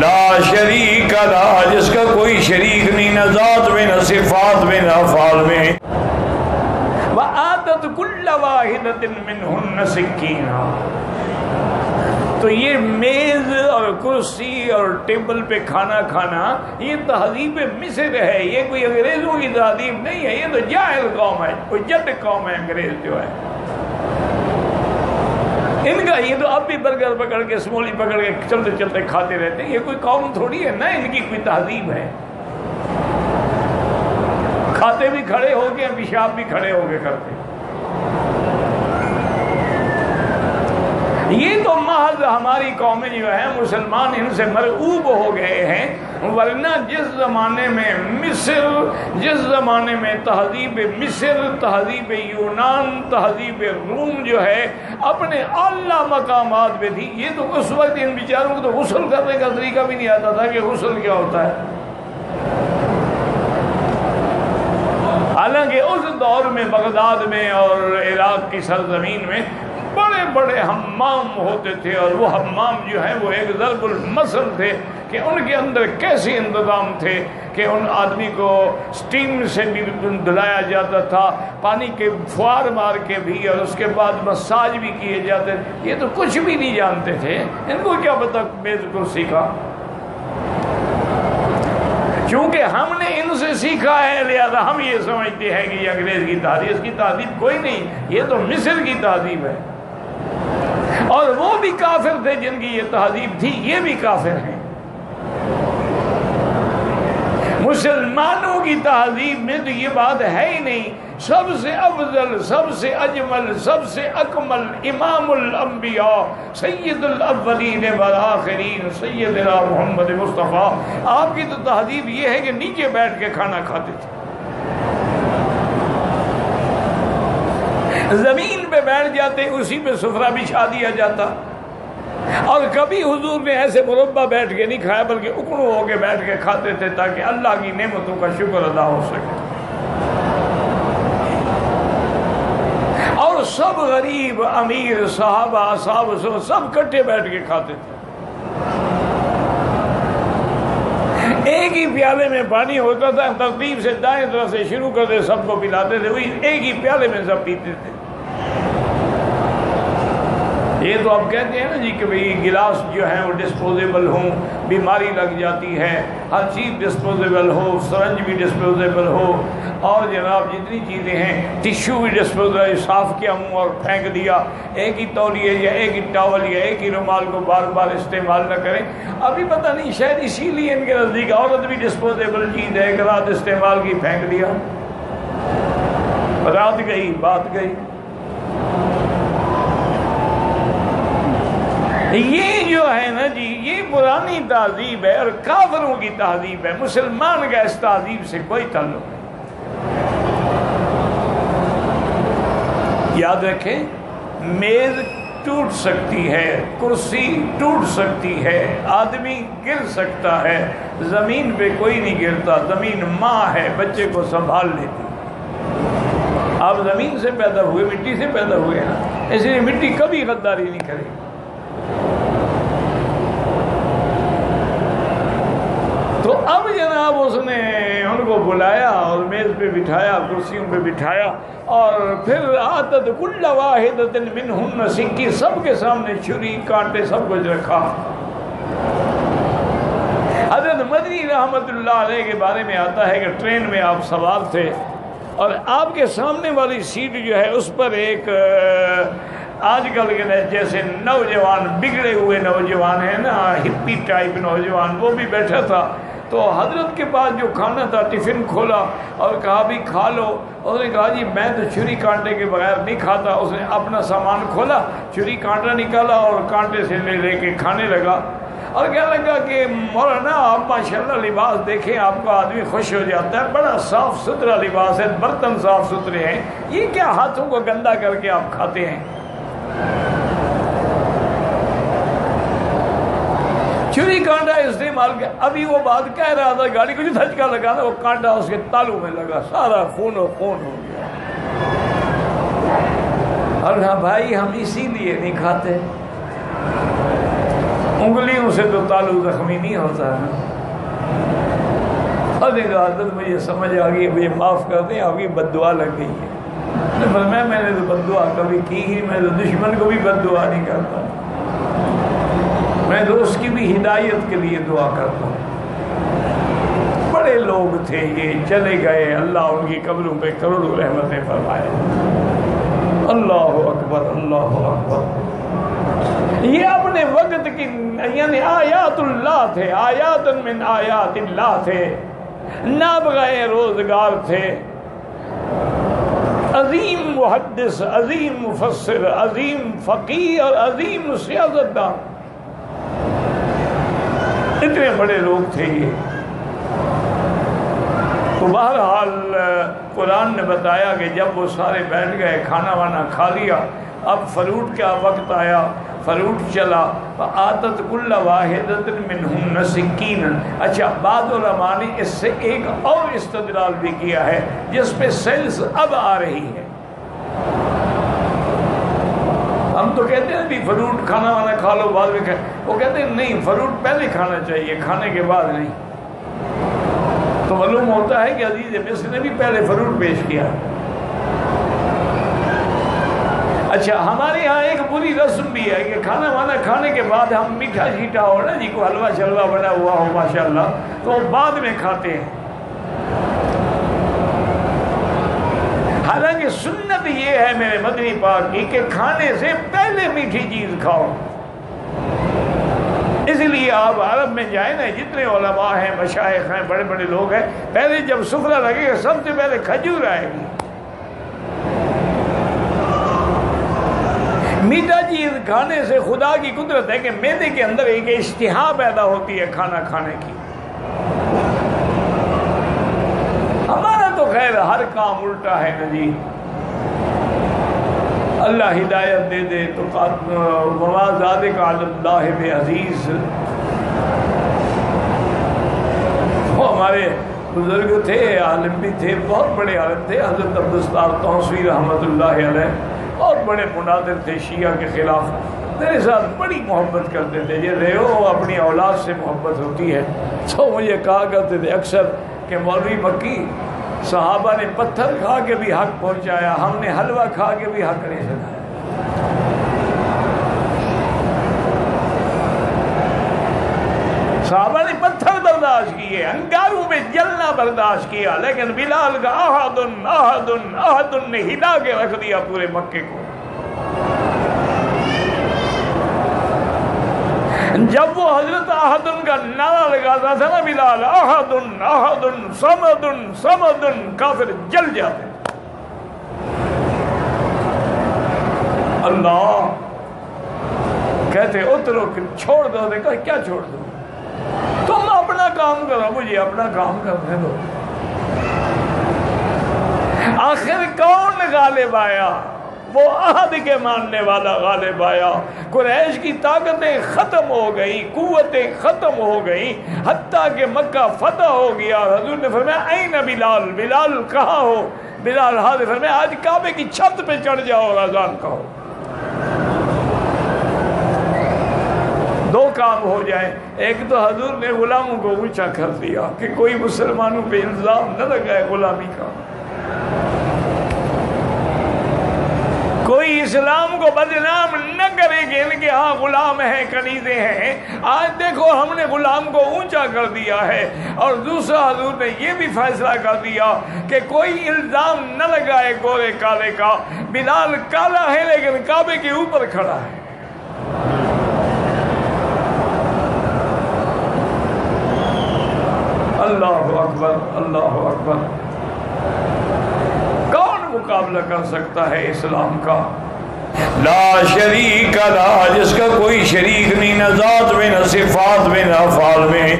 لا شریک لہ، جس کا کوئی شریک نہیں، نہ ذات میں، نہ صفات میں، نہ افعال میں۔ وآتت کل واحدۃ منہن سکینہ۔ تو یہ میز اور کرسی اور ٹیبل پہ کھانا کھانا یہ تہذیب مصر ہے، یہ کوئی انگریزوں کی تہذیب نہیں ہے، یہ تو جاہل قوم ہے، کوئی جد قوم ہے انگریز جو ہے۔ ان کا یہ تو اب بھی برگر پکڑ کے سمولی پکڑ کے چلتے چلتے کھاتے رہتے ہیں، یہ کوئی قوم تھوڑی ہے، نہ ان کی کوئی تہذیب ہے۔ کھاتے بھی کھڑے ہو کے، پیشاب بھی کھڑے ہو کے کرتے۔ یہ تو محض ہماری قومیں جو ہیں مسلمان ان سے مرعوب ہو گئے ہیں، ورنہ جس زمانے میں مصر، جس زمانے میں تہذیب مصر، تہذیب یونان، تہذیب روم جو ہے اپنے اعلیٰ مقامات پہ تھی، یہ تو اس وقت ان بیچاروں کو تو غسل کرنے کا طریقہ بھی نہیں آتا تھا کہ غسل کیا ہوتا ہے۔ حالانکہ اس دور میں بغداد میں اور عراق کی سرزمین میں بڑے بڑے حمام ہوتے تھے، اور وہ حمام جو ہیں وہ ایک ضرب المثل تھے کہ ان کے اندر کیسے انتظام تھے کہ ان آدمی کو سٹیم سے بھی دھلایا جاتا تھا، پانی کے فوار مار کے بھی، اور اس کے بعد مساج بھی کیے جاتے تھے۔ یہ تو کچھ بھی نہیں جانتے تھے، ان کو کیا پتہ میز کرسی کا؟ چونکہ ہم نے ان سے سیکھا ہے لہذا ہم یہ سمجھتے ہیں کہ یہ انگریز کی تہذیب، اس کی تہذیب کوئی نہیں، یہ تو مصر کی تہذیب ہے، اور وہ بھی کافر تھے جن کی یہ تہذیب تھی، یہ بھی کافر ہیں۔ مسلمانوں کی تہذیب میں تو یہ بات ہے ہی نہیں۔ سب سے افضل، سب سے اجمل، سب سے اکمل امام الانبیاء سید الاولین والآخرین سیدنا محمد مصطفیٰ، آپ کی تو تہذیب یہ ہے کہ نیچے بیٹھ کے کھانا کھاتے تھے، زمین پہ بیٹھ جاتے، اسی پہ سفرہ بچھا دیا جاتا، اور کبھی حضور نے ایسے مربع بیٹھ کے نہیں کھایا بلکہ اکڑوں ہو کے بیٹھ کے کھاتے تھے تاکہ اللہ کی نعمتوں کا شکر ادا ہو سکے۔ اور سب غریب، امیر، صحابہ، اصحاب سب کٹھے بیٹھ کے کھاتے تھے۔ ایک ہی پیالے میں پانی ہوتا تھا، ترتیب سے دائیں طرف سے شروع کرتے سب کو پلاتے تھے، وہی ایک ہی پیالے میں سب پیتے تھے۔ یہ تو آپ کہتے ہیں نا جی کہ بھئی گلاس جو ہیں وہ ڈسپوزیبل ہوں، بیماری لگ جاتی ہے، ہر چیز ڈسپوزیبل ہو، سرنج بھی ڈسپوزیبل ہو، اور جناب جتنی چیزیں ہیں ٹیشو بھی ڈسپوزیبل، صاف کیا منہ اور پھینک دیا، ایک ہی تولیے یا ایک ہی ٹاول یا ایک ہی رومال کو بار بار استعمال نہ کریں۔ ابھی پتہ نہیں شاید اسی لیے ان کے نزدیک عورت بھی ڈسپوزیبل چیز ہے، ایک رات استعمال کی پھینک دیا، رات گئی بات گئی۔ یہ جو ہے نا جی یہ پرانی تہذیب ہے اور کافروں کی تہذیب ہے، مسلمان کا اس تہذیب سے کوئی تعلق نہیں۔ یاد رکھیں، میز ٹوٹ سکتی ہے، کرسی ٹوٹ سکتی ہے، آدمی گر سکتا ہے، زمین پہ کوئی نہیں گرتا، زمین ماں ہے، بچے کو سنبھال لیتی۔ آپ زمین سے پیدا ہوئے، مٹی سے پیدا ہوئے نا، اس لیے مٹی کبھی غداری نہیں کرے گی۔ تو اب جناب اس نے ان کو بلایا اور میز پہ بٹھایا، کرسیوں پہ بٹھایا، اور پھر آتت کل واحدۃ منہن سکی، سب کے سامنے چھری کانٹے سب کچھ رکھا۔ حضرت مدنی رحمت اللہ علیہ کے بارے میں آتا ہے کہ ٹرین میں آپ سوار تھے اور آپ کے سامنے والی سیٹ جو ہے اس پر ایک آج کل کے جیسے نوجوان، بگڑے ہوئے نوجوان ہیں نا، ہپی ٹائپ نوجوان، وہ بھی بیٹھا تھا۔ تو حضرت کے پاس جو کھانا تھا ٹفن کھولا اور کہا بھی کھا لو۔ اس نے کہا جی میں تو چھری کانٹے کے بغیر نہیں کھاتا۔ اس نے اپنا سامان کھولا، چھری کانٹا نکالا اور کانٹے سے لے کے کھانے لگا، اور کہنے لگا کہ مولانا آپ ماشاءاللہ لباس دیکھیں، آپ کا آدمی خوش ہو جاتا ہے، بڑا صاف ستھرا لباس ہے، برتن صاف ستھرے ہیں، یہ کیا ہاتھوں کو گندا کر کے آپ کھاتے ہیں؟ چھری کانٹا استعمال کیا۔ ابھی وہ بات کہہ رہا تھا، گاڑی کو جو دھچکا لگا نا، وہ کانٹا اس کے تالوں میں لگا، سارا خون و خون ہو گیا۔ اور ہاں بھائی، ہم اسی لیے نہیں کھاتے، انگلیوں سے تو تالو زخمی نہیں ہوتا ہے. حضرت مجھے سمجھ آ گئی, مجھے معاف کر دیں, آپ کی بد دعا لگ گئی ہے. میں نے تو بد دعا کبھی کی ہی, میں تو دشمن کو بھی بد دعا نہیں کرتا, میں تو اس کی بھی ہدایت کے لیے دعا کرتا ہوں. بڑے لوگ تھے یہ, چلے گئے, اللہ ان کی قبروں پہ کروڑوں رحمتیں فرمائے. اللہ اکبر, اللہ اکبر. یہ اپنے وقت کی یعنی آیات اللہ تھے, آیات من آیات اللہ تھے, نابغہ روزگار تھے, عظیم محدث, عظیم مفسر, عظیم فقیہ اور عظیم سیاستدان. اتنے بڑے لوگ تھے یہ. تو بہرحال قرآن نے بتایا کہ جب وہ سارے بیٹھ گئے, کھانا وانا کھا لیا, اب فروٹ کا وقت آیا, فروٹ چلا. آتت کل واحدۃ منہن سکینا. اچھا, بعض علماء نے اس سے ایک اور استدلال بھی کیا ہے جس پہ سیلس اب آ رہی ہے. ہم تو کہتے ہیں بھی فروٹ کھانا وانا کھا لو بعد میں وہ کہتے ہیں نہیں, فروٹ پہلے کھانا چاہیے, کھانے کے بعد نہیں. تو معلوم ہوتا ہے کہ عزیز مصر نے بھی پہلے فروٹ پیش کیا. اچھا, ہمارے یہاں ایک بری رسم بھی ہے کہ کھانا وانا کھانے کے بعد ہم میٹھا شیٹھا ہو نا جی, کو حلوہ شلوہ بنا ہوا ہو ماشاءاللہ, تو بعد میں کھاتے ہیں. حالانکہ سنت یہ ہے میرے مدنی پاک کی کہ کھانے سے پہلے میٹھی چیز کھاؤ. اس لیے آپ عرب میں جائیں نا, جتنے علماء ہیں, مشائخ ہیں, بڑے بڑے لوگ ہیں, پہلے جب سفرہ لگے گا سب سے پہلے کھجور آئے گی. میٹھا چیز کھانے سے خدا کی قدرت ہے کہ معدے کے اندر ایک اشتہا پیدا ہوتی ہے کھانا کھانے کی. ہمارا تو خیر ہر کام الٹا ہے نا جی. اللہ ہدایت دے دے تو وما ذالک علی اللہ بعزیز. وہ ہمارے بزرگ تھے, عالم بھی تھے, بہت بڑے عالم تھے, حضرت عبدالستار توسوی رحمۃ اللہ علیہ, بہت بڑے مناظر تھے شیعہ کے خلاف. میرے ساتھ بڑی محبت کرتے تھے. یہ ریو اپنی اولاد سے محبت ہوتی ہے تو مجھے کہا کرتے تھے اکثر کہ مولوی مکی, صحابہ نے پتھر کھا کے بھی حق پہنچایا, ہم نے حلوہ کھا کے بھی حق نہیں سنایا. صحابہ نے پتھر برداشت کیے, انگاروں میں جلنا برداشت کیا, لیکن بلال کا احدن احدن احدن نے ہلا کے رکھ دیا پورے مکے کو. جب وہ حضرت احدن کا نعرہ لگاتا تھا نا بلال, احدن احدن صمدن صمدن, کافر جل جاتے. اللہ کہتے اترو, چھوڑ دو. دیکھا کیا چھوڑ دو, تم اپنا کام کرو, مجھے اپنا کام کرنے دو. آخر کون غالب آیا؟ وہ عہد کے ماننے والا غالب آیا. قریش کی طاقتیں ختم ہو گئی, قوتیں ختم ہو گئی, حتیٰ کہ مکہ فتح ہو گیا. حضور نے فرمایا این بلال, بلال کہاں ہو؟ بلال حاضر. فرمایا آج کعبے کی چھت پہ چڑھ جاؤ اور اذان کہو. دو کام ہو جائیں. ایک تو حضور نے غلاموں کو اونچا کر دیا کہ کوئی مسلمانوں پہ الزام نہ لگائے غلامی کا, کوئی اسلام کو بدنام نہ کرے کہ ان کے ہاں غلام ہیں, کنیزیں ہیں. آج دیکھو ہم نے غلام کو اونچا کر دیا ہے. اور دوسرا حضور نے یہ بھی فیصلہ کر دیا کہ کوئی الزام نہ لگائے گورے کالے کا. بلال کالا ہے لیکن کعبے کے اوپر کھڑا ہے. اللہ اکبر, اللہ اکبر. کون مقابلہ کر سکتا ہے اسلام کا؟ لا شریک لا, جس کا کوئی شریک نہیں, نہ ذات میں, نہ صفات میں, نہ افعال میں.